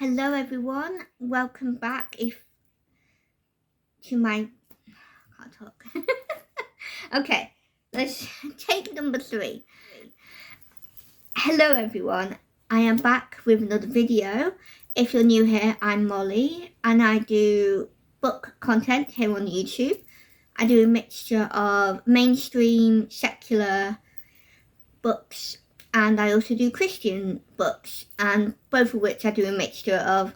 Hello everyone, welcome back to my, I can't talk. Okay, let's take number 3. Hello everyone, I am back with another video. If you're new here, I'm Molly and I do book content here on YouTube. I do a mixture of mainstream, secular books, and I also do Christian books, and both of which I do a mixture of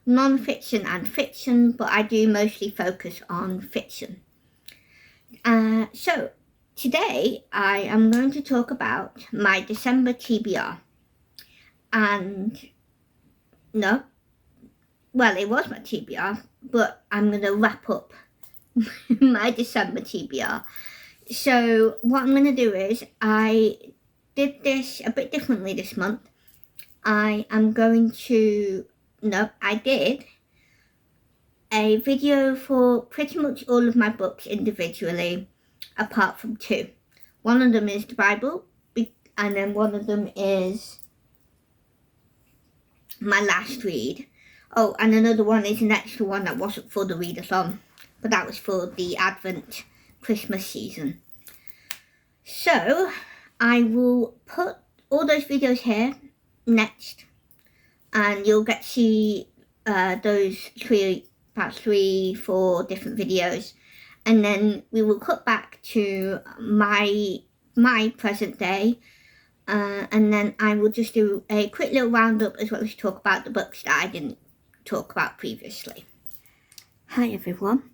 non-fiction and fiction, but I do mostly focus on fiction. So today I am going to talk about my December TBR. And no, well, it was my TBR, but I'm going to wrap up my December TBR. So what I'm going to do is I did this a bit differently this month. I did a video for pretty much all of my books individually, apart from 2. One of them is the Bible, and then one of them is my last read. Oh, and another one is an extra one that wasn't for the readathon, but that was for the Advent Christmas season. So I will put all those videos here next, and you'll get to see those about 3-4 different videos, and then we will cut back to my present day, and then I will just do a quick little roundup as well as talk about the books that I didn't talk about previously. Hi everyone,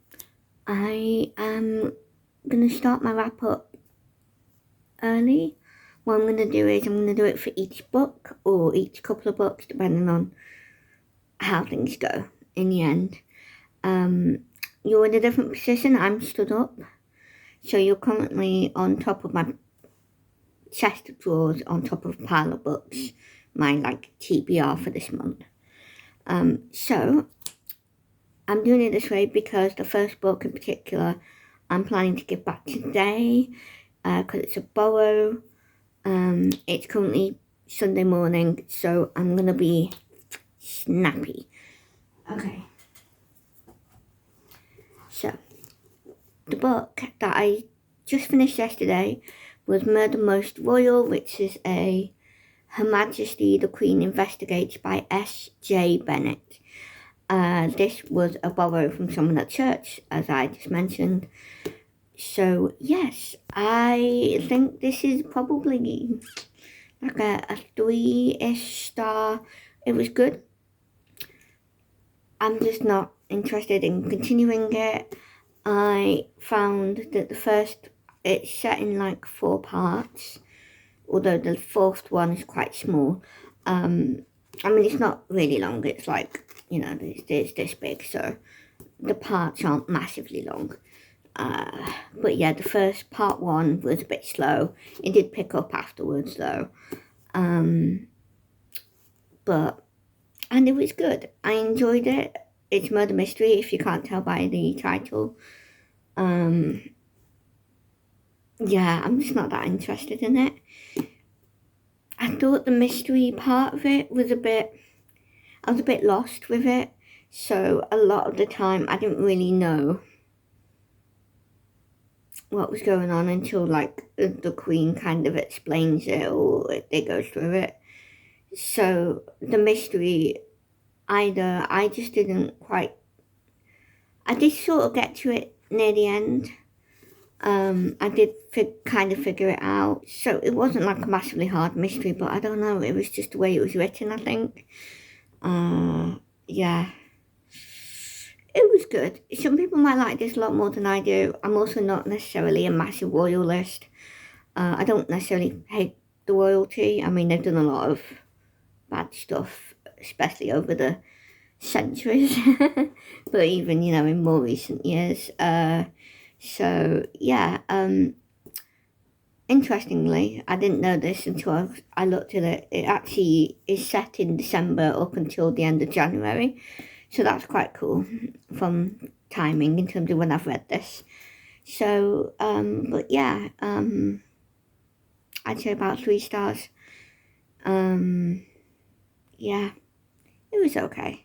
I am going to start my wrap up early. What I'm going to do is I'm going to do it for each book or each couple of books, depending on how things go in the end. You're in a different position. I'm stood up, so you're currently on top of my chest of drawers, on top of a pile of books, my TBR for this month. So I'm doing it this way because the first book in particular I'm planning to give back today, because it's a borrow. It's currently Sunday morning, so I'm gonna be snappy. Okay. So, the book that I just finished yesterday was Murder Most Royal, which is a Her Majesty the Queen Investigates by S.J. Bennett. This was a borrow from someone at church, as I just mentioned. So, yes, I think this is probably like a 3-ish star. It was good. I'm just not interested in continuing it. I found that it's set in 4 parts, although the 4th one is quite small. I mean, it's not really long. It's it's this big, so the parts aren't massively long. But yeah, the first part 1 was a bit slow. It did pick up afterwards though. And it was good. I enjoyed it. It's murder mystery, if you can't tell by the title. Yeah, I'm just not that interested in it. I thought the mystery part of it was I was a bit lost with it. So a lot of the time I didn't really know what was going on until the Queen kind of explains it or they go through it. So the mystery, either I just didn't quite, I did sort of get to it near the end. I did kind of figure it out. So it wasn't a massively hard mystery, but I don't know, it was just the way it was written, I think. Yeah. It was good. Some people might like this a lot more than I do. I'm also not necessarily a massive royalist. I don't necessarily hate the royalty. I mean, they've done a lot of bad stuff, especially over the centuries. But even, in more recent years. So, yeah. Interestingly, I didn't know this until I looked at it. It actually is set in December up until the end of January. So that's quite cool from timing in terms of when I've read this. So, but yeah, I'd say about 3 stars. Yeah, it was okay.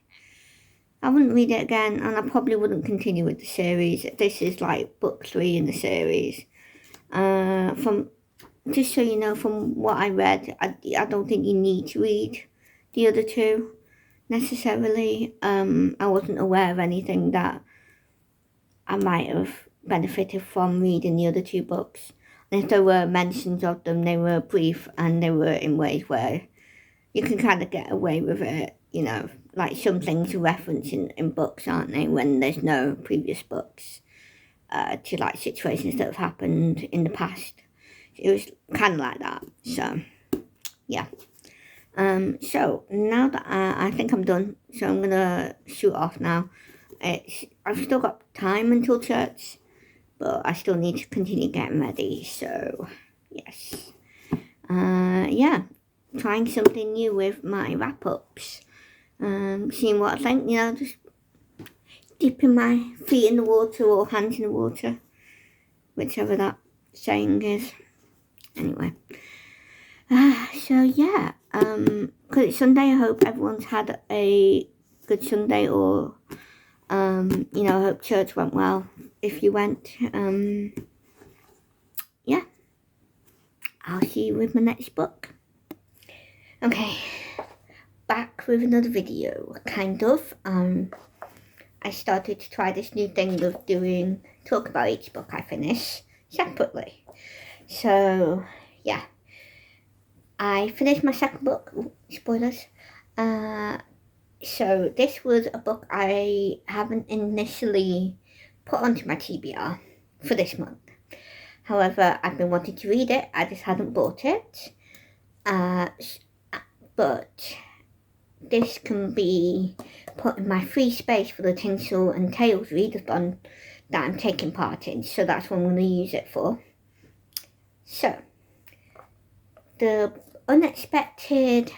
I wouldn't read it again, and I probably wouldn't continue with the series. This is like book 3 in the series. From just so you know, from what I read, I don't think you need to read the other 2 necessarily. I wasn't aware of anything that I might have benefited from reading the other 2 books. And if there were mentions of them, they were brief and they were in ways where you can kind of get away with it, you know, like some things are referenced in books, aren't they, when there's no previous books to like situations that have happened in the past. It was kind of like that, so yeah. So now that I think I'm done, so I'm gonna shoot off now. I've still got time until church, but I still need to continue getting ready, so yes. Yeah, trying something new with my wrap-ups. Seeing what I think, you know, just dipping my feet in the water or hands in the water, whichever that saying is. Anyway, so yeah, because it's Sunday, I hope everyone's had a good Sunday, or you know, I hope church went well if you went. Yeah, I'll see you with my next book. Okay, back with another video, kind of. I started to try this new thing of talk about each book I finish separately. So yeah, I finished my second book. Ooh, spoilers. So this was a book I haven't initially put onto my TBR for this month. However, I've been wanting to read it, I just hadn't bought it. But this can be put in my free space for the Tinsel and Tales Readathon that I'm taking part in, so that's what I'm going to use it for. So, the unexpected,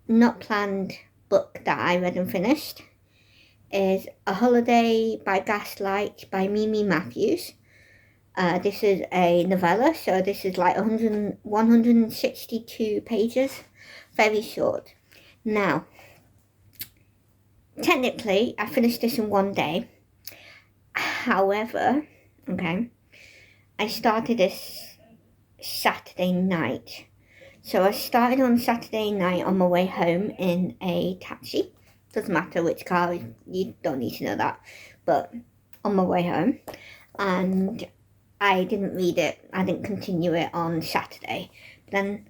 not planned book that I read and finished is A Holiday by Gaslight by Mimi Matthews. This is a novella, so this is like 162 pages, very short. Now, technically, I finished this in one day. However, okay, I started this Saturday night. So I started on Saturday night on my way home in a taxi. Doesn't matter which car, you don't need to know that. But on my way home. And I didn't read it. I didn't continue it on Saturday. Then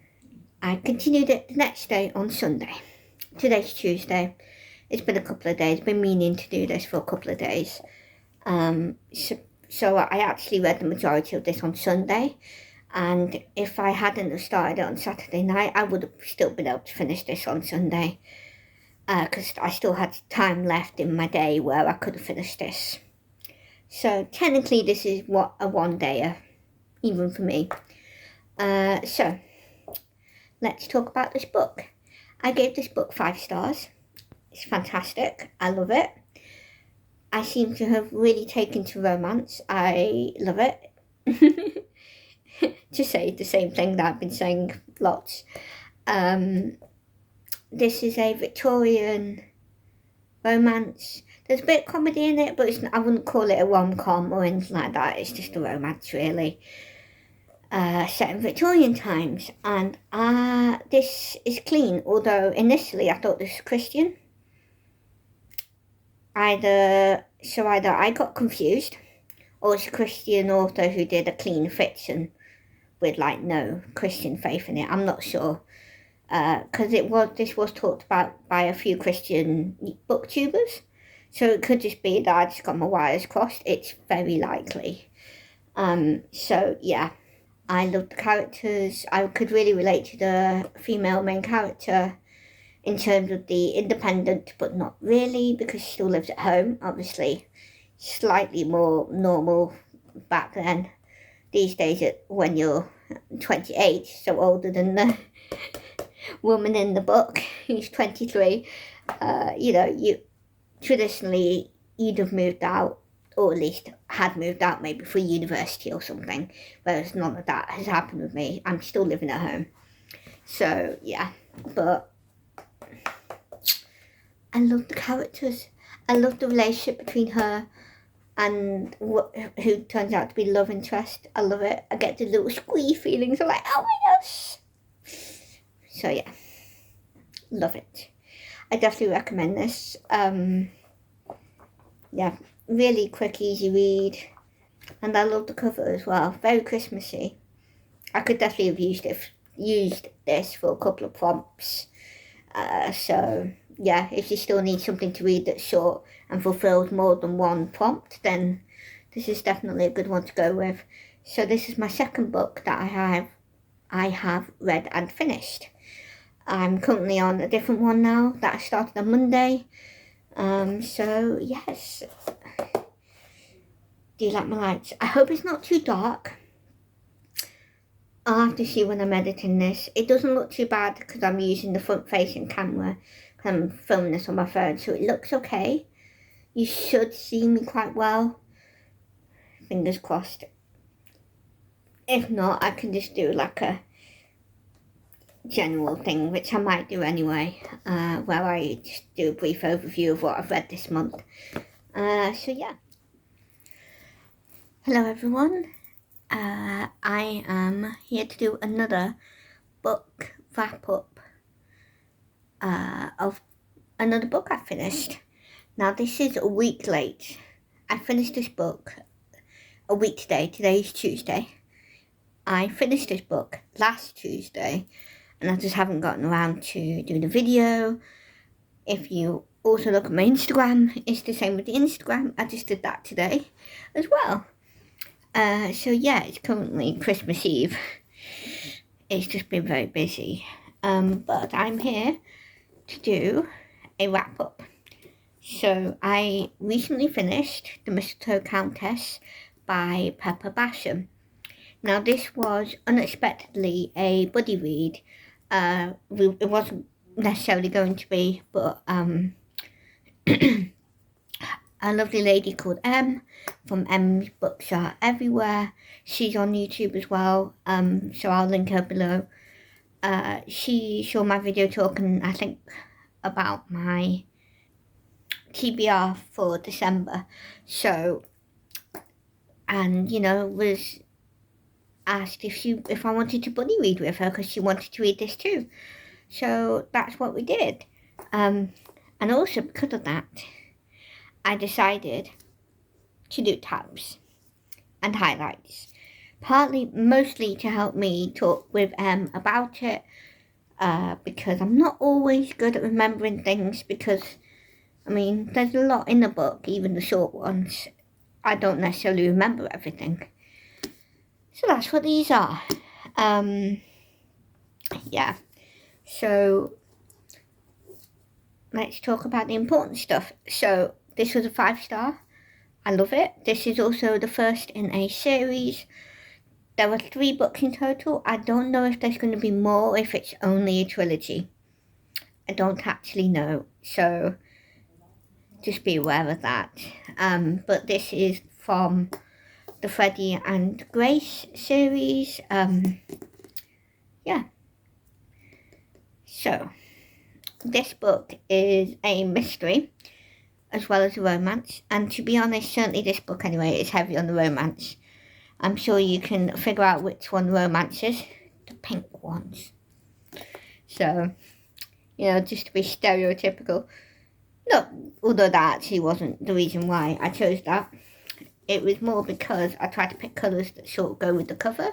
I continued it the next day on Sunday. Today's Tuesday. It's been a couple of days. I've been meaning to do this for a couple of days. So I actually read the majority of this on Sunday. And if I hadn't have started it on Saturday night, I would have still been able to finish this on Sunday. Because I still had time left in my day where I could have finished this. So technically this is a one-dayer, even for me. So, let's talk about this book. I gave this book 5 stars. It's fantastic. I love it. I seem to have really taken to romance. I love it. To say the same thing that I've been saying lots. This is a Victorian romance. There's a bit of comedy in it, but I wouldn't call it a rom-com or anything like that. It's just a romance, really. Set in Victorian times. And this is clean, although initially I thought this was Christian. Either I got confused, or it's a Christian author who did a clean fiction with like no Christian faith in it. I'm not sure, because this was talked about by a few Christian booktubers, so it could just be that I just got my wires crossed. It's very likely. So yeah, I loved the characters. I could really relate to the female main character in terms of the independent, but not really, because she still lives at home, obviously. Slightly more normal back then. These days, when you're 28, so older than the woman in the book, who's 23, traditionally, you'd have moved out, or at least had moved out maybe for university or something, whereas none of that has happened with me. I'm still living at home. So, yeah, but I love the characters. I love the relationship between her and who turns out to be love interest. I love it. I get the little squee feelings. I'm like, oh my gosh. So yeah, love it. I definitely recommend this. Yeah, really quick, easy read. And I love the cover as well. Very Christmassy. I could definitely have used this for a couple of prompts. So yeah, if you still need something to read that's short and fulfills more than one prompt, then this is definitely a good one to go with. So this is my second book that I have read and finished. I'm currently on a different one now that I started on Monday. So yes. Do you like my lights? I hope it's not too dark. I'll have to see when I'm editing this. It doesn't look too bad because I'm using the front-facing camera. I'm filming this on my phone, so it looks okay. You should see me quite well. Fingers crossed. If not, I can just do like a general thing, which I might do anyway, where I just do a brief overview of what I've read this month. So yeah. Hello everyone. I am here to do another book wrap-up of another book I finished. Now this is a week late. I finished this book a week today. Today is Tuesday. I finished this book last Tuesday and I just haven't gotten around to doing a video. If you also look at my Instagram, it's the same with the Instagram. I just did that today as well. So yeah, it's currently Christmas Eve. It's just been very busy. But I'm here to do a wrap-up. So I recently finished The Mistletoe Countess by Pepper Basham. Now this was unexpectedly a buddy read. It wasn't necessarily going to be, but a lovely lady called Em from Em's Books Are Everywhere. She's on YouTube as well, so I'll link her below. She saw my video talking, I think, about my TBR for December. So, and you know, was asked if I wanted to buddy read with her because she wanted to read this too. So that's what we did. And also because of that, I decided to do tabs and highlights. Mostly to help me talk with Em about it, because I'm not always good at remembering things because, I mean, there's a lot in the book, even the short ones. I don't necessarily remember everything. So that's what these are. Yeah. So let's talk about the important stuff. So this was a 5-star. I love it. This is also the first in a series. There were 3 books in total. I don't know if there's going to be more, if it's only a trilogy. I don't actually know. So just be aware of that. But this is from the Freddie and Grace series. Yeah. So this book is a mystery as well as a romance, and to be honest, certainly this book anyway is heavy on the romance. I'm sure you can figure out which one romance is. The pink ones. So, you know, just to be stereotypical. No, although that actually wasn't the reason why I chose that. It was more because I tried to pick colours that sort of go with the cover.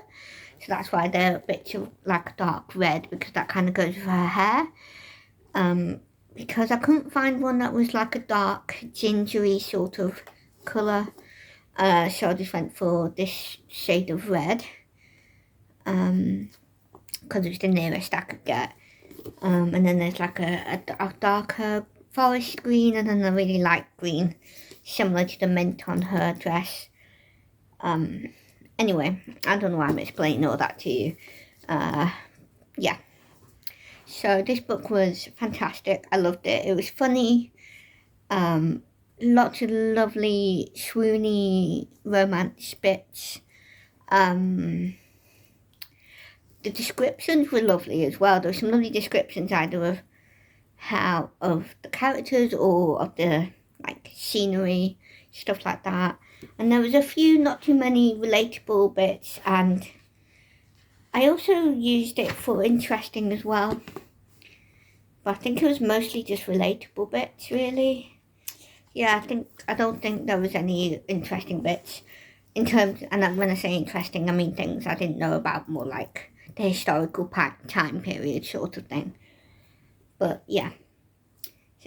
So that's why they're a bit of like a dark red, because that kind of goes with her hair. Because I couldn't find one that was like a dark gingery sort of colour. So I just went for this shade of red. Because it was the nearest I could get. And then there's like a darker forest green and then a really light green, similar to the mint on her dress. Anyway, I don't know why I'm explaining all that to you. Yeah. So this book was fantastic. I loved it. It was funny. Lots of lovely swoony romance bits. The descriptions were lovely as well. There were some lovely descriptions either of how of the characters or of the like scenery, stuff like that. And there was a few, not too many relatable bits, and I also used it for interesting as well. But I think it was mostly just relatable bits, really. Yeah, I don't think there was any interesting bits in terms, and when I say interesting, I mean things I didn't know about, more like the historical time period sort of thing. But yeah,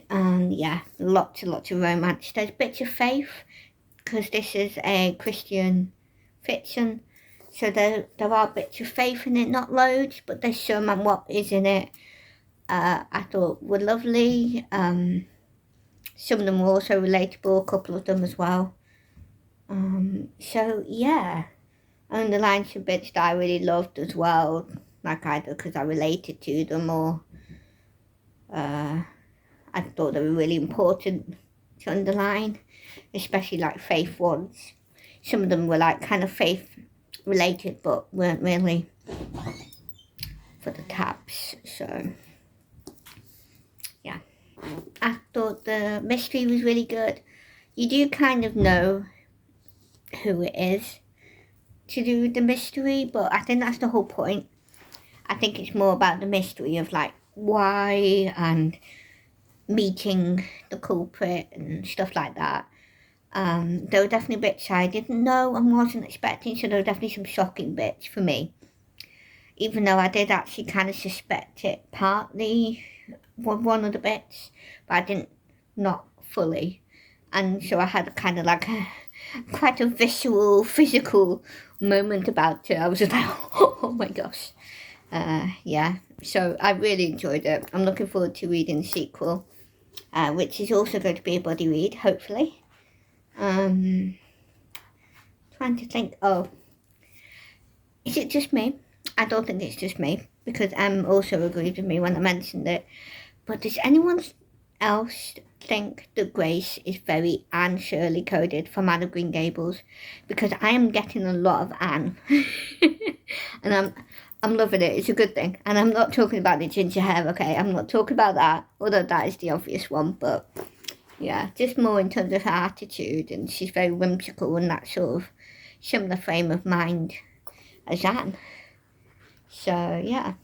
and yeah, lots and lots of romance. There's bits of faith, because this is a Christian fiction, so there are bits of faith in it, not loads, but there's some, and what is in it I thought were lovely. Some of them were also relatable, a couple of them as well. So yeah, and the lines of bits that I really loved as well, like either because I related to them or I thought they were really important to underline, especially like faith ones. Some of them were like kind of faith related but weren't really for the tabs. So yeah, I thought the mystery was really good. You do kind of know who it is to do with the mystery, but I think that's the whole point. I think it's more about the mystery of like why and meeting the culprit and stuff like that. There were definitely bits I didn't know and wasn't expecting, so there were definitely some shocking bits for me. Even though I did actually kind of suspect it partly, one of the bits, but I didn't, not fully. And so I had kind of like quite a visual, physical moment about it. I was just like, oh my gosh. Yeah, so I really enjoyed it. I'm looking forward to reading the sequel, which is also going to be a buddy read, hopefully. Trying to think, is it just me? I don't think it's just me, because Em also agreed with me when I mentioned it. But does anyone else think that Grace is very Anne Shirley coded from Anne of Green Gables? Because I am getting a lot of Anne. And I'm loving it. It's a good thing. And I'm not talking about the ginger hair, okay? I'm not talking about that, although that is the obvious one. But yeah, just more in terms of her attitude. And she's very whimsical and that sort of similar frame of mind as Anne. So yeah,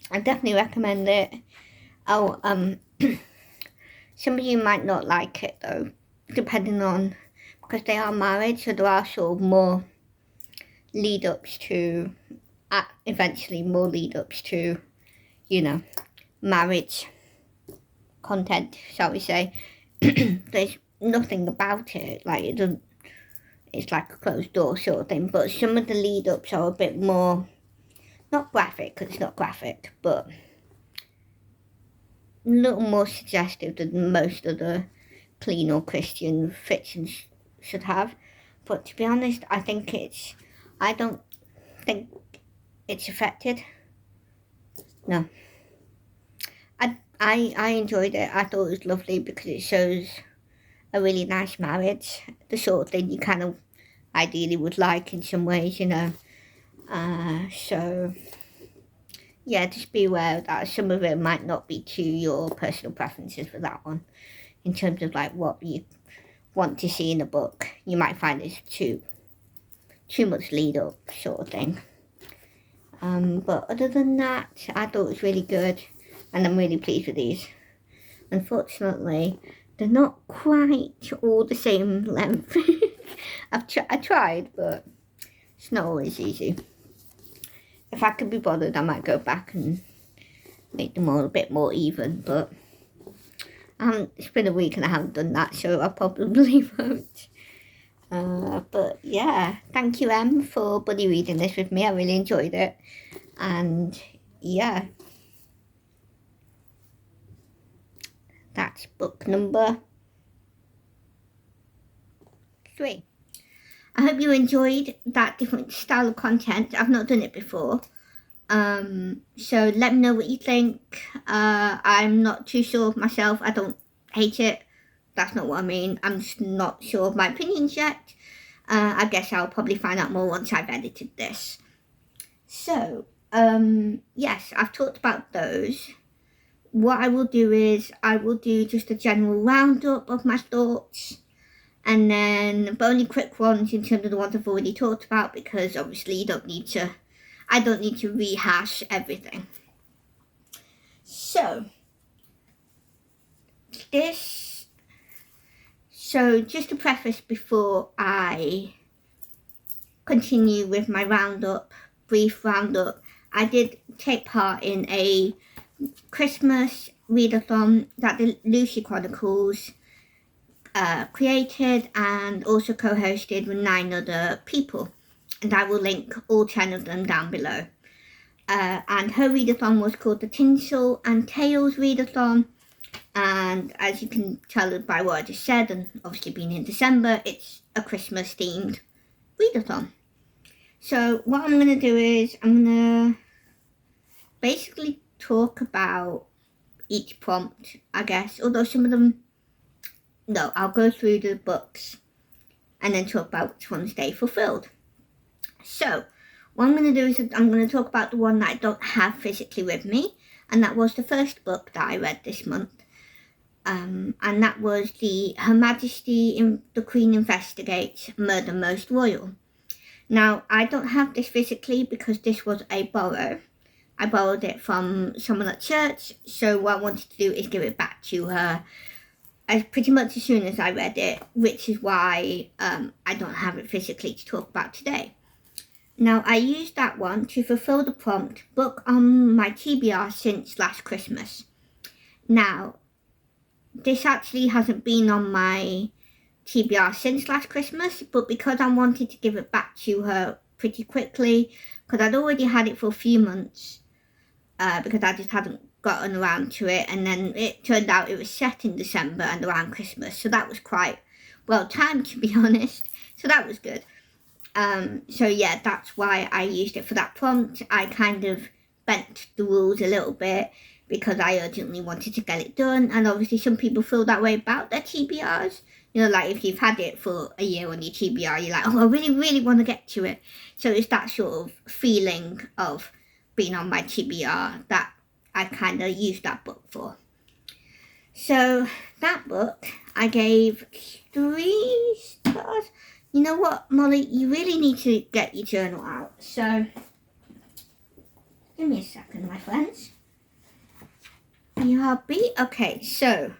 I definitely recommend it. Oh, some of you might not like it though, depending on, because they are married, so there are sort of more lead-ups to, eventually more lead-ups to, you know, marriage content, shall we say. There's nothing about it, like it doesn't, it's like a closed door sort of thing, but some of the lead-ups are a bit more, not graphic, because it's not graphic, but a little more suggestive than most of the clean or Christian fictions should have. But to be honest, I don't think it's affected. No. I enjoyed it. I thought it was lovely because it shows a really nice marriage, the sort of thing you kind of ideally would like in some ways, you know. So yeah, just be aware that some of it might not be to your personal preferences for that one, in terms of like what you want to see in a book. You might find it's too much lead up sort of thing. But other than that, I thought it was really good, and I'm really pleased with these. Unfortunately, they're not quite all the same length. I tried, but it's not always easy. If I could be bothered, I might go back and make them all a bit more even, but it's been a week and I haven't done that, so I probably won't. But yeah, thank you, Em, for buddy reading this with me. I really enjoyed it. And yeah, that's book number 3. I hope you enjoyed that different style of content. I've not done it before. So let me know what you think. I'm not too sure of myself. I don't hate it. That's not what I mean. I'm just not sure of my opinions yet. I guess I'll probably find out more once I've edited this. So, yes, I've talked about those. what I will do is I will do just a general roundup of my thoughts, and then but only quick ones in terms of the ones I've already talked about, because obviously I don't need to rehash everything. So just to preface before I continue with my brief roundup, I did take part in a Christmas readathon that the Alysha Chronicles created and also co-hosted with 9 other people, and I will link all 10 of them down below. And her readathon was called the Tinsel And Tales Readathon, and as you can tell by what I just said, and obviously being in December, it's a Christmas themed readathon. So what I'm going to do is I'm going to basically talk about each prompt, I guess, although some of them, no, I'll go through the books and then talk about which ones they fulfilled. So what I'm going to do is I'm going to talk about the one that I don't have physically with me, and that was the first book that I read this month. And that was Her Majesty the Queen Investigates Murder Most Royal. Now, I don't have this physically because this was a borrow. I borrowed it from someone at church, so what I wanted to do is give it back to her pretty much as soon as I read it, which is why I don't have it physically to talk about today. Now, I used that one to fulfill the prompt, book on my TBR since last Christmas. Now, this actually hasn't been on my TBR since last Christmas, but because I wanted to give it back to her pretty quickly, because I'd already had it for a few months, because I just hadn't gotten around to it, and then it turned out it was set in December and around Christmas, so that was quite well timed, to be honest, so that was good. So yeah, that's why I used it for that prompt. I kind of bent the rules a little bit because I urgently wanted to get it done, and obviously some people feel that way about their TBRs. You know, like if you've had it for a year on your TBR, you're like, oh, I really, really want to get to it. So it's that sort of feeling of being on my TBR that I kind of used that book for. So that book, I gave 3 stars. You know what, Molly, you really need to get your journal out. So give me a second, my friends. Are you happy? Okay, so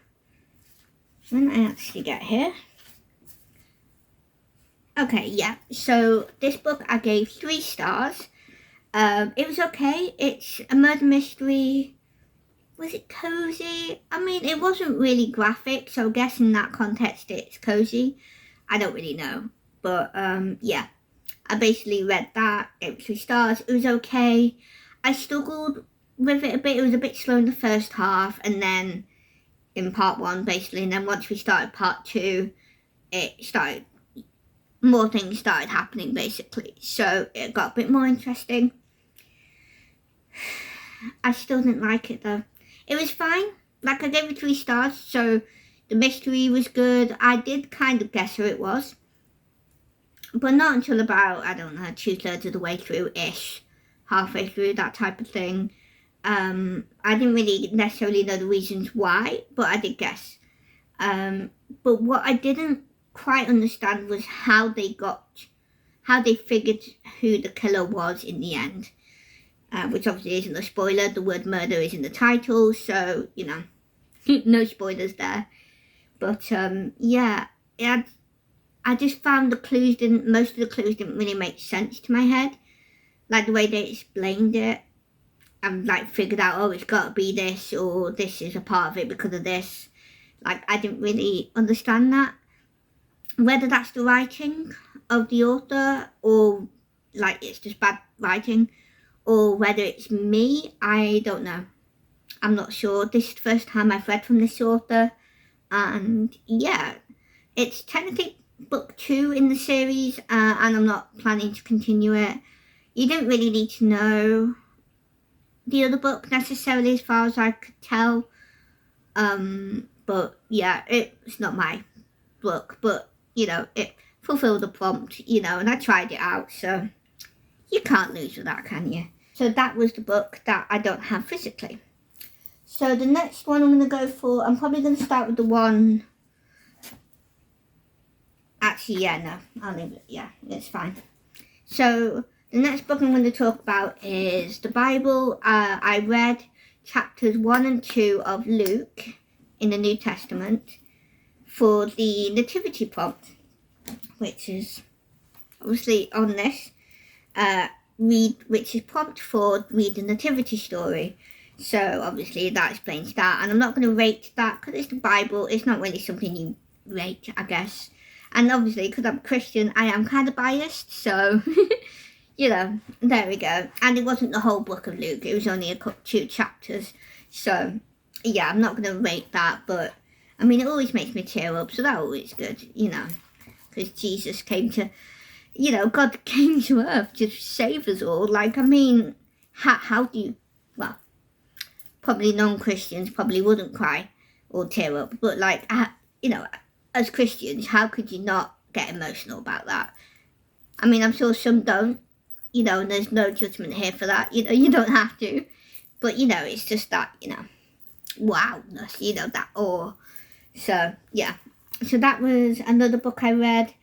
when I actually get here. Okay, yeah, so this book I gave 3 stars. It was okay. It's a murder mystery. Was it cozy? I mean, it wasn't really graphic, so I guess in that context it's cozy. I don't really know. But, yeah, I basically read that. It was 3 stars. It was okay. I struggled with it a bit. It was a bit slow in the first half, and then in part 1, basically. And then once we started part 2, more things started happening, basically. So it got a bit more interesting. I still didn't like it, though. It was fine. Like, I gave it 3 stars, so the mystery was good. I did kind of guess who it was, but not until about, I don't know, 2/3 of the way through-ish, halfway through, that type of thing. I didn't really necessarily know the reasons why, but I did guess. But what I didn't quite understand was how they figured who the killer was in the end. Which obviously isn't a spoiler. The word murder is in the title, so, you know, no spoilers there. But, yeah, I just found most of the clues didn't really make sense to my head. Like, the way they explained it, and, like, figured out, oh, it's got to be this, or this is a part of it because of this. Like, I didn't really understand that. Whether that's the writing of the author, or, like, it's just bad writing, or whether it's me, I don't know. I'm not sure. This is the first time I've read from this author, and yeah, it's technically book 2 in the series, and I'm not planning to continue it. You didn't really need to know the other book necessarily, as far as I could tell, but yeah, it's not my book, but you know, it fulfilled the prompt, you know, and I tried it out, so you can't lose with that, can you? So that was the book that I don't have physically. So the next one I'm going to go for, I'm probably going to start with the one. Actually, yeah, no, I'll leave it. Yeah, it's fine. So the next book I'm going to talk about is the Bible. I read chapters 1 and 2 of Luke in the New Testament for the nativity prompt, which is obviously on this. Which is prompt for read the nativity story. So obviously that explains that, and I'm not going to rate that because it's the Bible. It's not really something you rate, I guess. And obviously, because I'm Christian, I am kind of biased, so, you know, there we go. And it wasn't the whole book of Luke, it was only 2 chapters. So, yeah, I'm not going to rate that, but, I mean, it always makes me tear up, so that's always good, you know, because Jesus came to, you know, God came to earth to save us all. Like, I mean, how do you, well, probably non-Christians probably wouldn't cry or tear up, but, like, you know, as Christians, how could you not get emotional about that? I mean, I'm sure some don't, you know, and there's no judgment here for that. You know, you don't have to. But, you know, it's just that, you know, wowness, you know, that awe. So, yeah. So that was another book I read.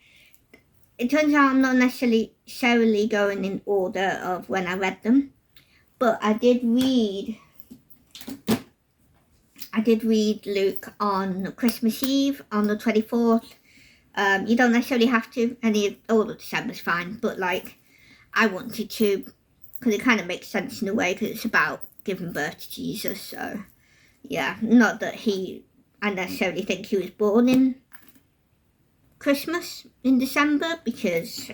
It turns out I'm not necessarily going in order of when I read them. But I did read Luke on Christmas Eve on the 24th. You don't necessarily have to. All of December's fine. But, like, I wanted to, because it kind of makes sense in a way, because it's about giving birth to Jesus. So, yeah. Not that I necessarily think he was born in Christmas in December, because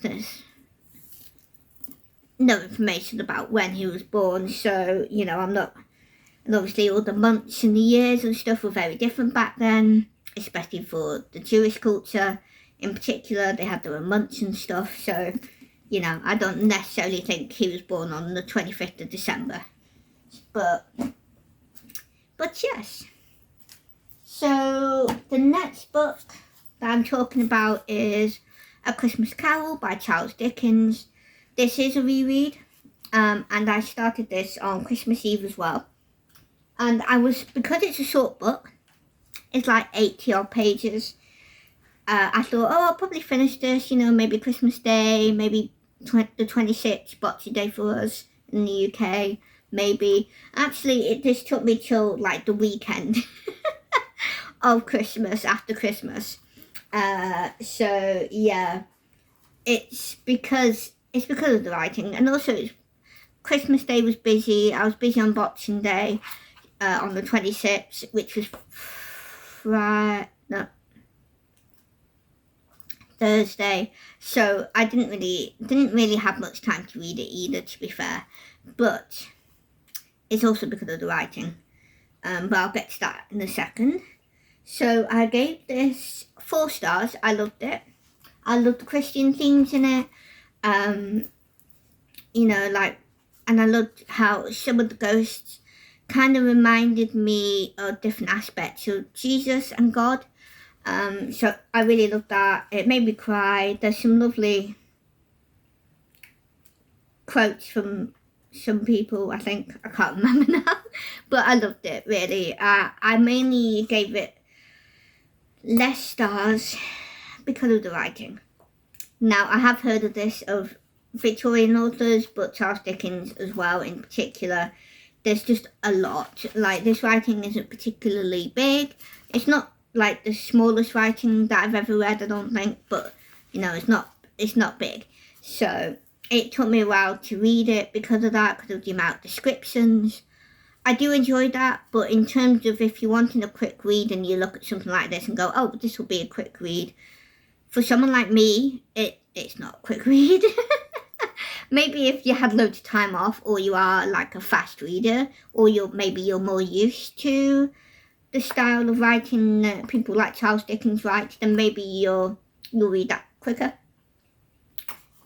there's no information about when he was born, so, you know, I'm not, and obviously all the months and the years and stuff were very different back then, especially for the Jewish culture in particular. They had their own months and stuff, so, you know, I don't necessarily think he was born on the 25th of December, but yes. So the next book that I'm talking about is A Christmas Carol by Charles Dickens. This is a reread, and I started this on Christmas Eve as well. And because it's a short book, it's like 80 odd pages, I thought, I'll probably finish this, you know, maybe Christmas Day, maybe the 26th, Boxing Day for us in the UK, maybe. Actually, it just took me till, like, the weekend of Christmas, after Christmas. So, yeah, it's because of the writing, and also Christmas Day was busy. I was busy on Boxing Day on the 26th, which was Thursday. So I didn't really have much time to read it either, to be fair. But it's also because of the writing. But I'll get to that in a second. So I gave this 4 stars. I loved it. I loved the Christian themes in it. You know, like, and I loved how some of the ghosts kind of reminded me of different aspects of Jesus and God. So I really loved that. It made me cry. There's some lovely quotes from some people, I think. I can't remember now. But I loved it, really. I mainly gave it less stars because of the writing. Now, I have heard of this of Victorian authors, but Charles Dickens as well in particular. There's just a lot. Like, this writing isn't particularly big. It's not like the smallest writing that I've ever read, I don't think, but, you know, it's not big. So it took me a while to read it because of that, because of the amount of descriptions. I do enjoy that, but in terms of if you're wanting a quick read and you look at something like this and go, oh, this will be a quick read, for someone like me, it's not a quick read. Maybe if you had loads of time off, or you are like a fast reader, or maybe you're more used to the style of writing that people like Charles Dickens writes, then maybe you'll read that quicker.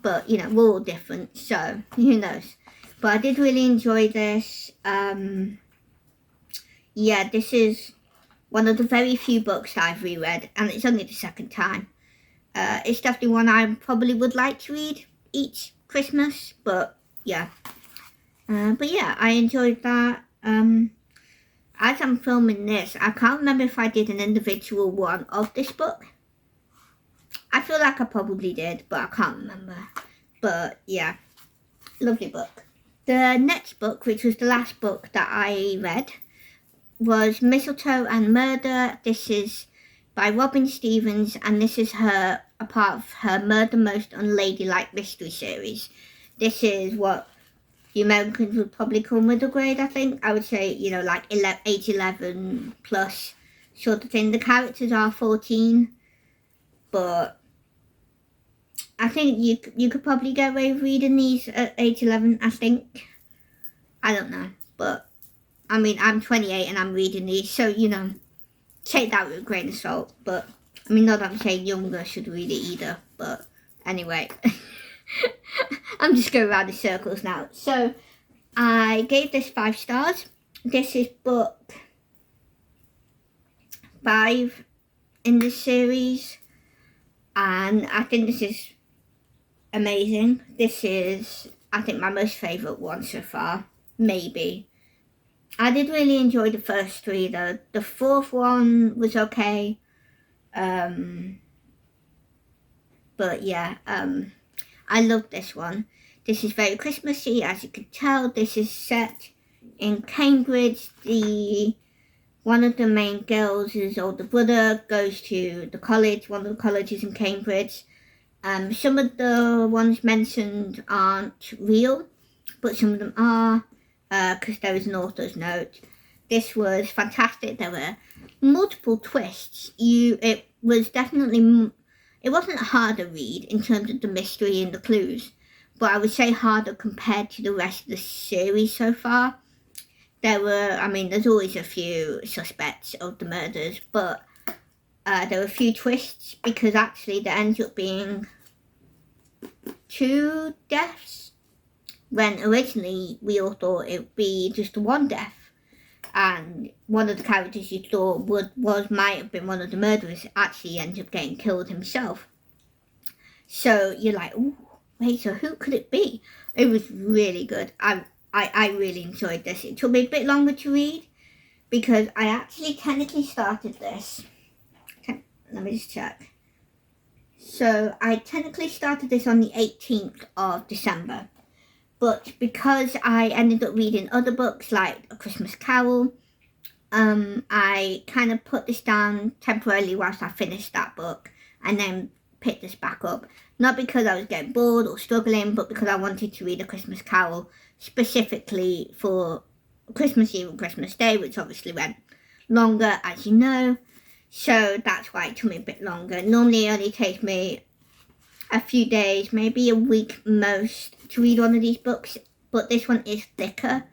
But, you know, we're all different, so who knows. But I did really enjoy this. Yeah, this is one of the very few books that I've reread, and it's only the second time. It's definitely one I probably would like to read each Christmas, but yeah. But yeah, I enjoyed that. As I'm filming this, I can't remember if I did an individual one of this book. I feel like I probably did, but I can't remember. But yeah, lovely book. The next book, which was the last book that I read, was Mistletoe and Murder. This is by Robin Stevens, and this is a part of her Murder Most Unladylike Mystery series. This is what the Americans would probably call middle grade, I think. I would say, you know, like age 11 plus sort of thing. The characters are 14, but I think you could probably get away with reading these at age 11, I think. I don't know, but I mean, I'm 28 and I'm reading these, so, you know, take that with a grain of salt. But I mean, not that I'm saying younger should read it either, but anyway. I'm just going around in circles now. So I gave this 5 stars. This is book 5 in the series, and I think this is amazing. This is, I think, my most favourite one so far, maybe. I did really enjoy the first 3 though. The 4th one was okay. But yeah, I love this one. This is very Christmassy, as you can tell. This is set in Cambridge. One of the main girls' older brother goes to the college, one of the colleges in Cambridge. Some of the ones mentioned aren't real, but some of them are, because there is an author's note. This was fantastic. There were multiple twists. It wasn't a harder read in terms of the mystery and the clues, but I would say harder compared to the rest of the series so far. There's always a few suspects of the murders, but there were a few twists, because actually there ends up being 2 deaths, when originally we all thought it would be just 1 death. And one of the characters you thought might have been one of the murderers actually ends up getting killed himself. So you're like, ooh, wait, so who could it be? It was really good. I really enjoyed this. It took me a bit longer to read, because I actually technically started this. Let me just check. So I technically started this on the 18th of December. But because I ended up reading other books like A Christmas Carol, I kind of put this down temporarily whilst I finished that book, and then picked this back up. Not because I was getting bored or struggling, but because I wanted to read A Christmas Carol specifically for Christmas Eve and Christmas Day, which obviously went longer, as you know. So that's why it took me a bit longer. Normally it only takes me a few days, maybe a week most, to read one of these books, but this one is thicker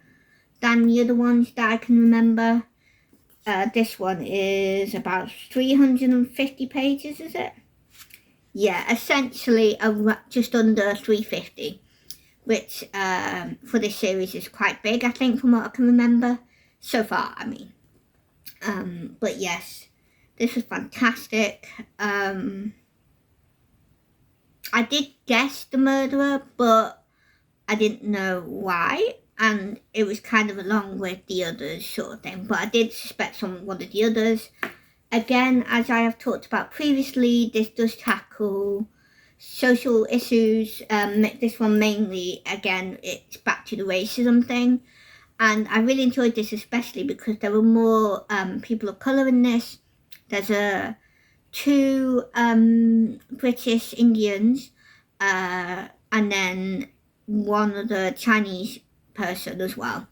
than the other ones that I can remember. This one is about 350 pages, is it? Yeah, essentially just under 350, which for this series is quite big, I think, from what I can remember. So far, I mean. But yes, this was fantastic. I did guess the murderer, but I didn't know why, and it was kind of along with the others sort of thing, but I did suspect one of the others. Again, as I have talked about previously, this does tackle social issues. This one mainly, again, it's back to the racism thing, and I really enjoyed this, especially because there were more people of colour in this. There's 2 British Indians, and then one other Chinese person as well.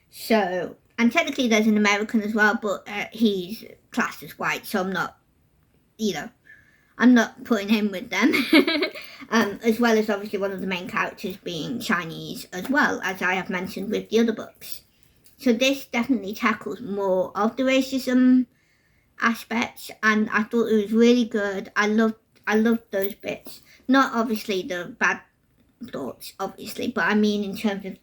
So, and technically there's an American as well, but he's classed as white, so I'm not, I'm not putting him with them. As well as obviously one of the main characters being Chinese as well, as I have mentioned with the other books. So this definitely tackles more of the racism aspects, and I thought it was really good. I loved those bits. Not obviously the bad thoughts, obviously, but I mean in terms of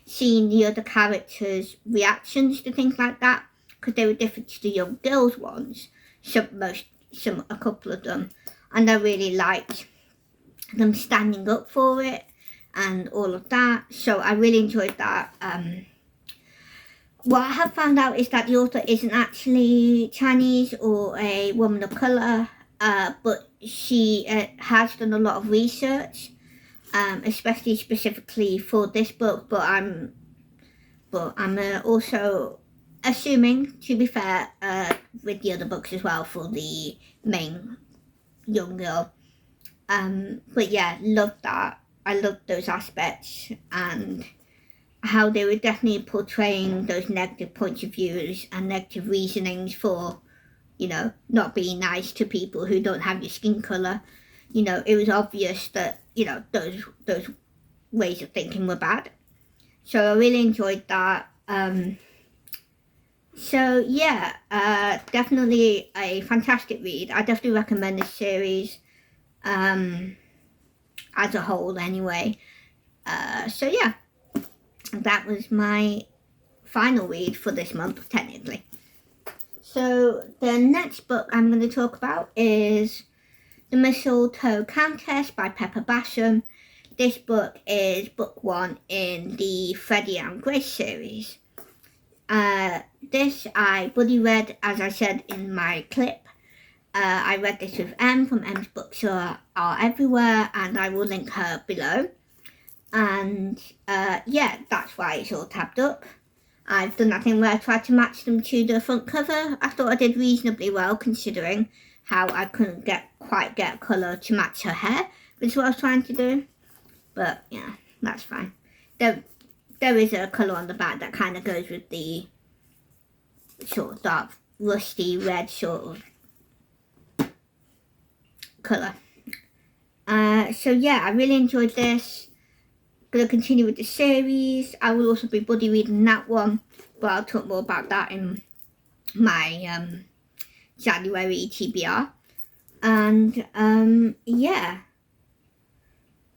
seeing the other characters' reactions to things like that, because they were different to the young girls' ones. A couple of them, and I really liked them standing up for it, and all of that. So I really enjoyed that. What I have found out is that the author isn't actually Chinese or a woman of colour, but she has done a lot of research, especially specifically for this book. But I'm also assuming, to be fair, with the other books as well for the main young girl. But yeah, loved that. I loved those aspects and how they were definitely portraying those negative points of views and negative reasonings for, not being nice to people who don't have your skin colour. It was obvious that, those ways of thinking were bad. So I really enjoyed that. So yeah, definitely a fantastic read. I definitely recommend this series as a whole anyway. So yeah, that was my final read for this month, technically. So the next book I'm going to talk about is The Mistletoe Countess by Pepper Basham. This book is book 1 in the Freddie and Grace series. This I buddy read, as I said in my clip. I read this with Em from Em's Books Are Everywhere, and I will link her below. And yeah, that's why it's all tabbed up. I've done that thing where I tried to match them to the front cover. I thought I did reasonably well considering how I couldn't quite get a colour to match her hair, which is what I was trying to do. But yeah, that's fine. There is a colour on the back that kind of goes with the sort of dark rusty red sort of colour. So yeah, I really enjoyed this. Going to continue with the series. I will also be buddy reading that one, but I'll talk more about that in my January TBR. And yeah,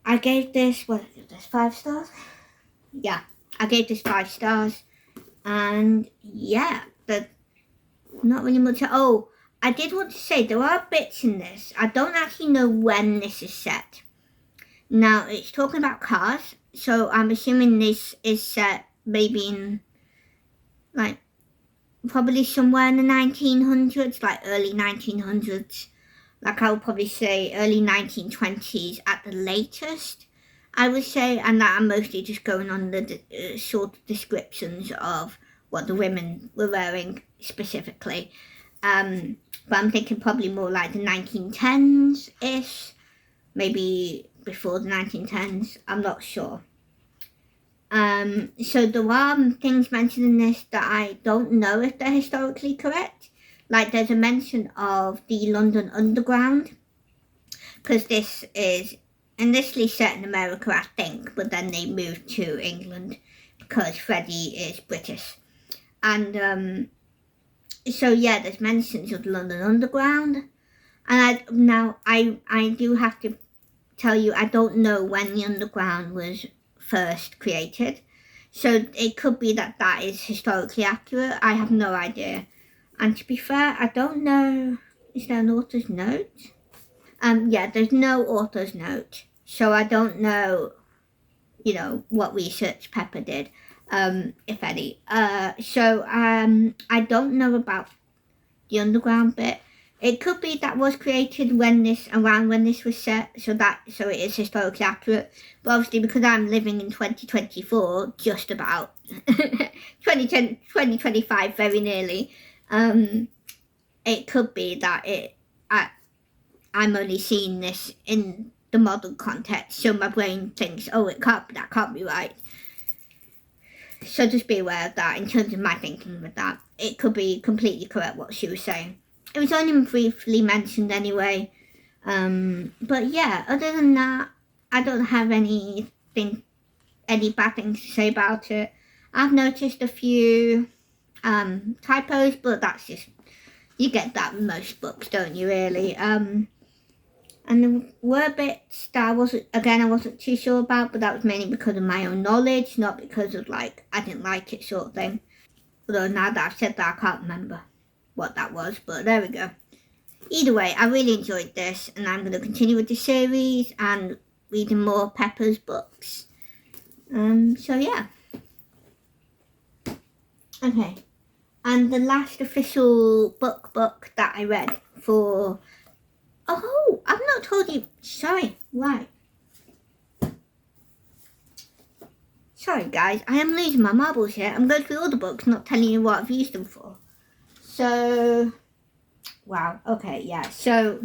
I gave this, 5 stars? Yeah, I gave this 5 stars, and yeah, not really much. Oh, I did want to say there are bits in this. I don't actually know when this is set. Now, it's talking about cars, so I'm assuming this is set maybe in, probably somewhere in the 1900s, early 1900s. I would probably say early 1920s at the latest, I would say, and that I'm mostly just going on the sort of descriptions of what the women were wearing specifically. But I'm thinking probably more like the 1910s-ish, maybe before the 1910s, I'm not sure. So there are things mentioned in this that I don't know if they're historically correct. There's a mention of the London Underground, because this is initially set in America, I think, but then they moved to England because Freddie is British. And so yeah, there's mentions of the London Underground. And I do have to tell you, I don't know when the Underground was first created. So it could be that is historically accurate. I have no idea. And to be fair, I don't know, is there an author's note? Yeah, there's no author's note. So I don't know, what research Pepper did, if any. So I don't know about the Underground bit. It could be that was created around when this was set, so it is historically accurate. But obviously, because I'm living in 2024, just about 2025, very nearly, it could be that I'm only seeing this in the modern context, so my brain thinks, oh, that can't be right. So just be aware of that in terms of my thinking with that. It could be completely correct what she was saying. It was only briefly mentioned anyway. But yeah, other than that, I don't have any bad things to say about it. I've noticed a few typos, but that's just, you get that with most books, don't you, really? And there were bits that I wasn't too sure about, but that was mainly because of my own knowledge, not because of I didn't like it sort of thing. Although now that I've said that, I can't remember what that was, but there we go. Either way, I really enjoyed this, and I'm going to continue with the series, and reading more Pepper's books. So yeah. Okay. And the last official book that I read for... Oh, I've not told you. Sorry. Right. Sorry, guys. I am losing my marbles here. I'm going through all the books, not telling you what I've used them for. So... Wow. Okay, yeah. So,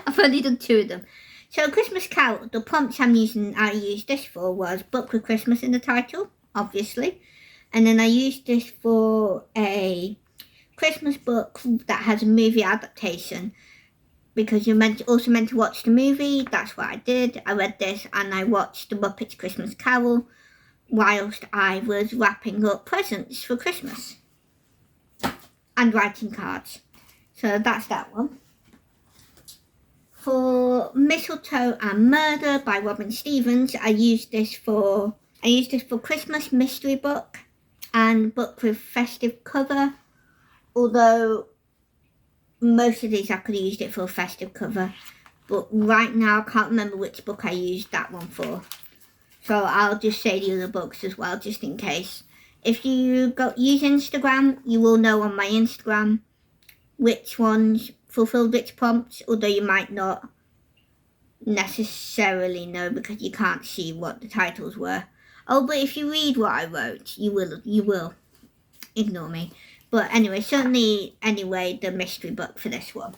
I've only done 2 of them. So, Christmas Carol, the prompts I used this for was Book with Christmas in the title, obviously. And then I used this for a Christmas book that has a movie adaptation, because you're also meant to watch the movie. That's what I did. I read this and I watched the Muppets Christmas Carol whilst I was wrapping up presents for Christmas and writing cards. So that's that one. For Mistletoe and Murder by Robin Stevens, I used this for Christmas mystery book and book with festive cover, although most of these I could have used it for a festive cover, but right now I can't remember which book I used that one for. So I'll just say the other books as well, just in case. If you use Instagram, you will know on my Instagram which ones fulfilled which prompts, although you might not necessarily know because you can't see what the titles were. Oh, but if you read what I wrote, you will. Ignore me. But anyway, the mystery book for this one.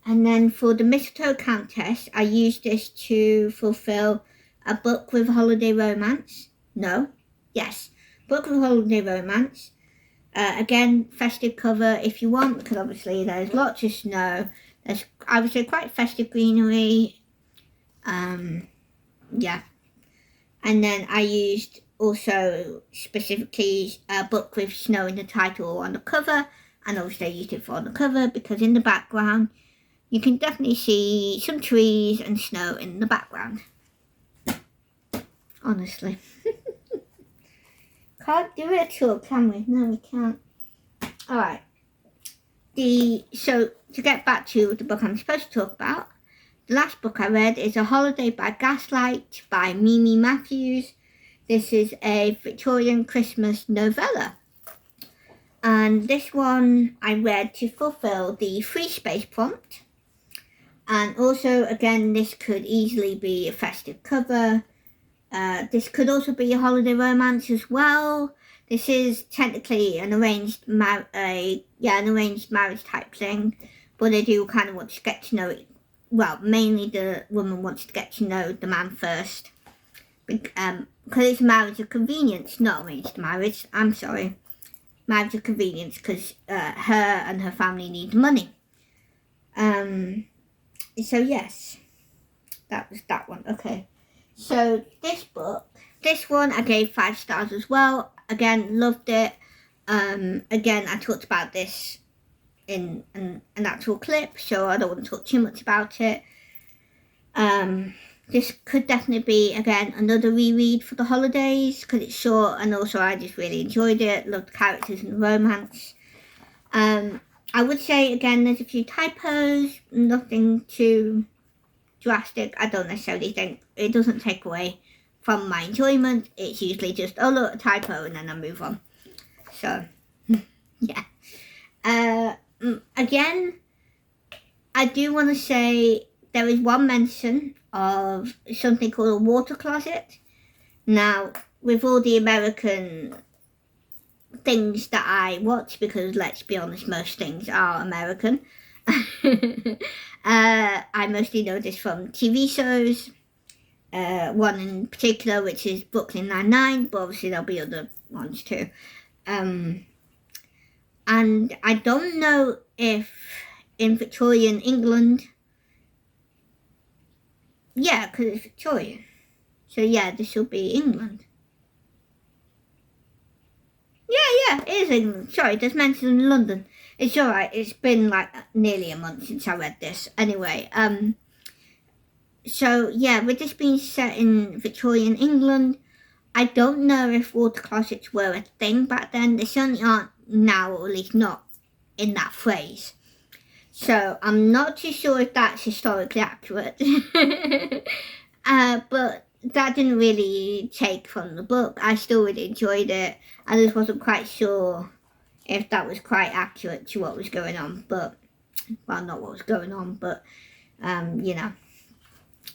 And then for the Mistletoe Countess, I used this to fulfill a book with holiday romance. No. Yes. Book with holiday romance. Again, festive cover if you want, because obviously there's lots of snow. There's, I would say, quite festive greenery. Yeah. And then I used also specifically a book with snow in the title on the cover, and obviously I used it for on the cover because in the background you can definitely see some trees and snow in the background. Honestly. Can't do it at all, can we? No, we can't. Alright. So, to get back to the book I'm supposed to talk about, the last book I read is A Holiday by Gaslight by Mimi Matthews. This is a Victorian Christmas novella. And this one I read to fulfill the free space prompt. And also, again, this could easily be a festive cover. This could also be a holiday romance as well. This is technically an arranged marriage type thing, but they do kind of want to get to know it. Well, mainly the woman wants to get to know the man first, because it's marriage of convenience, not arranged marriage. I'm sorry, marriage of convenience, because her and her family need money. So yes, that was that one. Okay. So this one I gave 5 stars as well. Again, loved it. Again, I talked about this in an actual clip, so I don't want to talk too much about it. This could definitely be, again, another reread for the holidays because it's short, and also I just really enjoyed it. Loved the characters and the romance. I would say, again, there's a few typos, nothing too drastic. I don't necessarily think it doesn't take away from my enjoyment. It's usually just, oh look, a typo, and then I move on. So yeah. Again, I do want to say there is one mention of something called a water closet. Now, with all the American things that I watch, because let's be honest, most things are American. I mostly know this from TV shows. One in particular, which is Brooklyn Nine-Nine, but obviously there'll be other ones too. And I don't know if in Victorian England, yeah, because it's Victorian. So yeah, this will be England. Yeah, it is England. Sorry, there's mention in London. It's alright, it's been like nearly a month since I read this. Anyway, so yeah, with this being set in Victorian England, I don't know if water closets were a thing back then. They certainly aren't now, or at least not in that phrase. So I'm not too sure if that's historically accurate. But that didn't really take from the book. I still really enjoyed it. I just wasn't quite sure if that was quite accurate to what was going on. But, well, not what was going on, but, you know,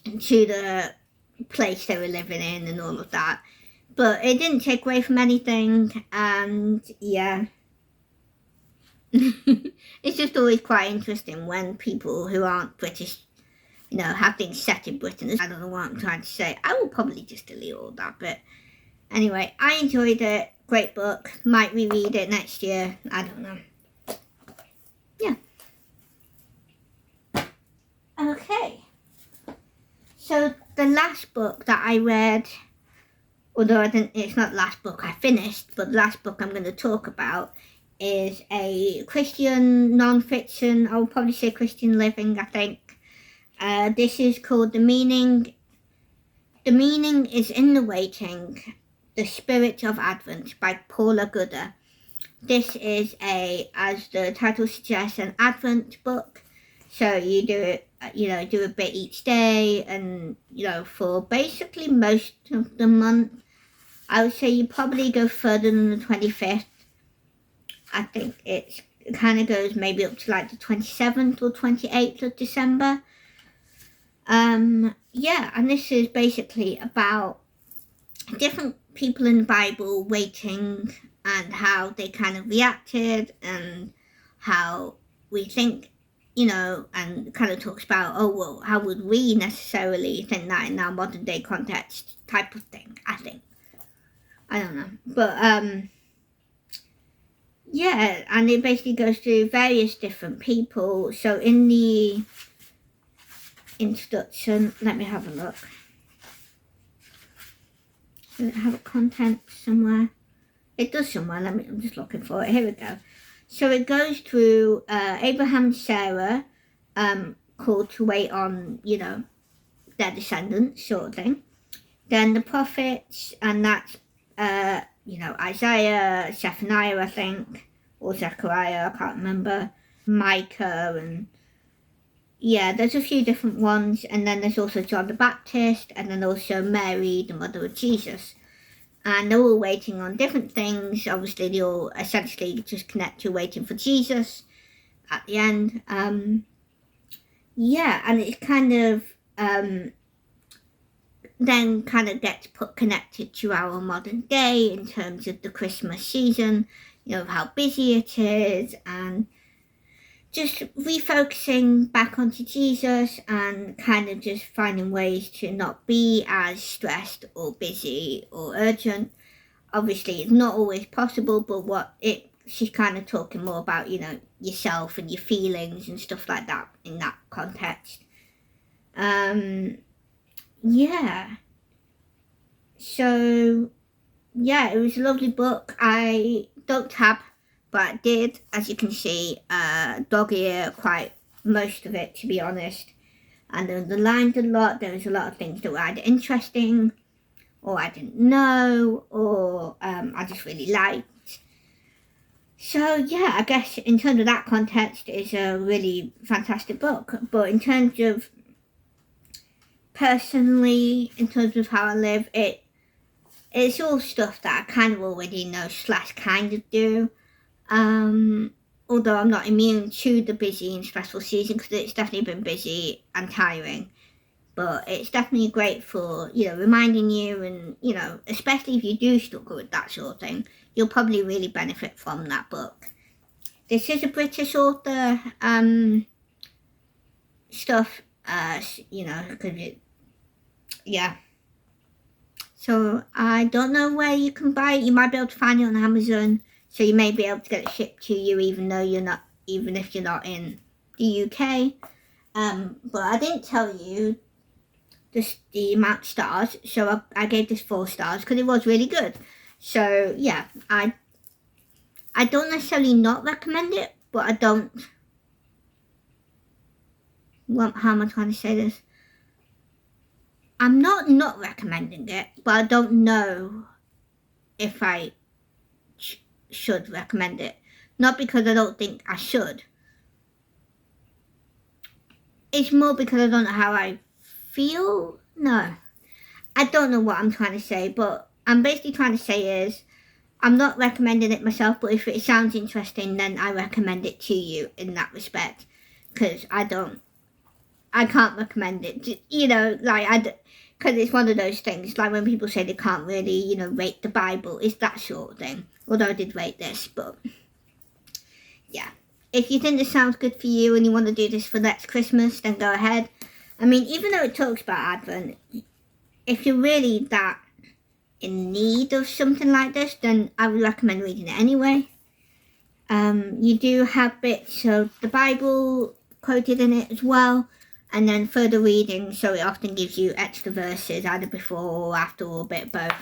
to the place they were living in and all of that. But it didn't take away from anything, and yeah. It's just always quite interesting when people who aren't British, you know, have things set in Britain. I don't know what I'm trying to say. I will probably just delete all that, but anyway, I enjoyed it. Great book. Might reread it next year. I don't know. Yeah. Okay. So the last book that I read, although it's not the last book I finished, but the last book I'm going to talk about is a Christian non-fiction. I would probably say Christian living, I think. This is called The Meaning is in the Waiting, The Spirit of Advent by Paula Gooder. This is as the title suggests, an Advent book. So you do it, do a bit each day, and, for basically most of the month. I would say you probably go further than the 25th. I think it kind of goes maybe up to like the 27th or 28th of December. Yeah, and this is basically about different people in the Bible waiting and how they kind of reacted and how we think, and kind of talks about, how would we necessarily think that in our modern day context type of thing, I think. I don't know. But, yeah, and it basically goes through various different people. So in the introduction, let me have a look. Does it have a content somewhere? It does somewhere. I'm just looking for it. Here we go. So it goes through Abraham and Sarah, called to wait on, their descendants, sort of thing. Then the prophets, and that's, Isaiah, Zephaniah, I think, or Zechariah, I can't remember, Micah, and yeah, there's a few different ones. And then there's also John the Baptist, and then also Mary, the mother of Jesus. And they're all waiting on different things. Obviously, they all essentially just connect to waiting for Jesus at the end. Yeah, and it's kind of then kind of gets connected to our modern day in terms of the Christmas season, how busy it is, and just refocusing back onto Jesus and kind of just finding ways to not be as stressed or busy or urgent. Obviously, it's not always possible, but she's kind of talking more about, yourself and your feelings and stuff like that in that context. Yeah. So, yeah, it was a lovely book. I don't tab, but I did, as you can see, dog ear quite most of it, to be honest. And there was underlined a lot. There was a lot of things that were either interesting, or I didn't know, or I just really liked. So, yeah, I guess in terms of that context, it's a really fantastic book. But in terms of personally, in terms of how I live, it's all stuff that I kind of already know / kind of do. Although I'm not immune to the busy and stressful season, because it's definitely been busy and tiring. But it's definitely great for, reminding you, and, especially if you do struggle with that sort of thing, you'll probably really benefit from that book. This is a British author, stuff, because yeah. So I don't know where you can buy it. You might be able to find it on Amazon, so you may be able to get it shipped to you even if you're not in the UK. But I didn't tell you the amount of stars, so I gave this 4 stars because it was really good. So yeah, I don't necessarily not recommend it, but I don't. How am I trying to say this? I'm not recommending it, but I don't know if I should recommend it. Not because I don't think I should, it's more because I don't know how I feel. No, I don't know what I'm trying to say, but I'm basically trying to say is I'm not recommending it myself, but if it sounds interesting, then I recommend it to you in that respect, because I can't recommend it, you know, like, because it's one of those things, like when people say they can't really, you know, rate the Bible, it's that sort of thing, although I did rate this, but, yeah. If you think this sounds good for you and you want to do this for next Christmas, then go ahead. I mean, even though it talks about Advent, if you're really that in need of something like this, then I would recommend reading it anyway. You do have bits of the Bible quoted in it as well, and then further reading, so it often gives you extra verses either before or after or a bit both.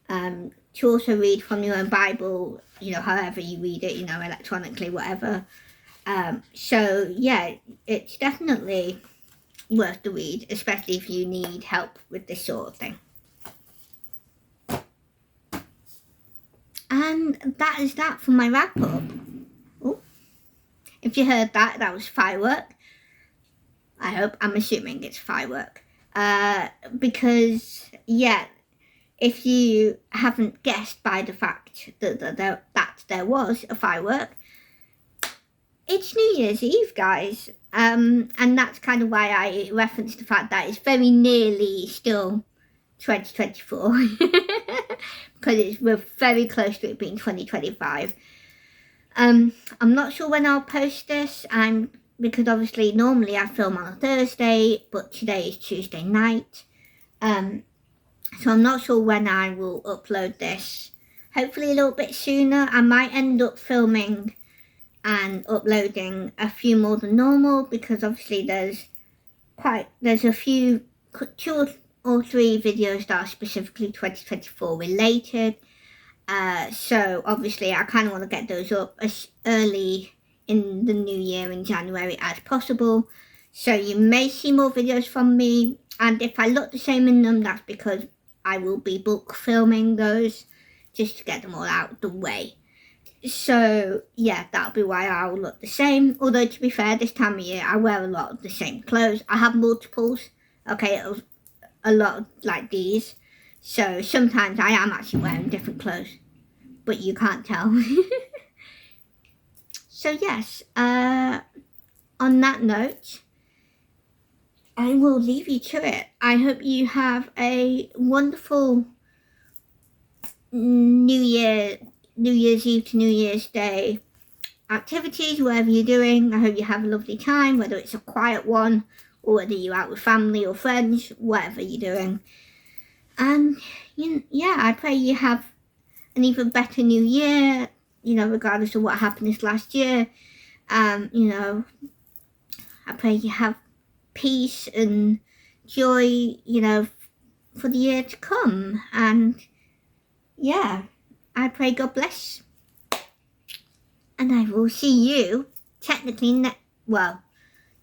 To also read from your own Bible, you know, however you read it, you know, electronically, whatever. So yeah, it's definitely worth the read, especially if you need help with this sort of thing. And that is that for my wrap up. Oh, if you heard that, that was firework. I hope, I'm assuming it's firework. Because, yeah, if you haven't guessed by the fact that there was a firework, it's New Year's Eve, guys. And that's kind of why I referenced the fact that it's very nearly still 2024. Because we're very close to it being 2025. I'm not sure when I'll post this, because obviously normally I film on a Thursday, but today is Tuesday night. So I'm not sure when I will upload this. Hopefully a little bit sooner. I might end up filming and uploading a few more than normal, because obviously there's a few, 2 or 3 videos that are specifically 2024 related. So obviously I kind of want to get those up as early in the new year in January as possible. So you may see more videos from me, and if I look the same in them, that's because I will be bulk filming those just to get them all out of the way. So yeah, that'll be why I'll look the same. Although to be fair, this time of year I wear a lot of the same clothes. I have multiples, okay, a lot of like these. So sometimes I am actually wearing different clothes, but you can't tell. So yes, on that note, I will leave you to it. I hope you have a wonderful New Year's Eve to New Year's Day activities, whatever you're doing. I hope you have a lovely time, whether it's a quiet one or whether you're out with family or friends, whatever you're doing. And yeah, I pray you have an even better new year, you know, regardless of what happened this last year. You know, I pray you have peace and joy, you know, for the year to come. And yeah, I pray God bless. And I will see you technically well,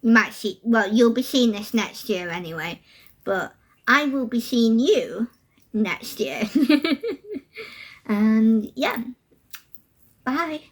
you might see, well, you'll be seeing this next year anyway, but I will be seeing you next year. And yeah, bye.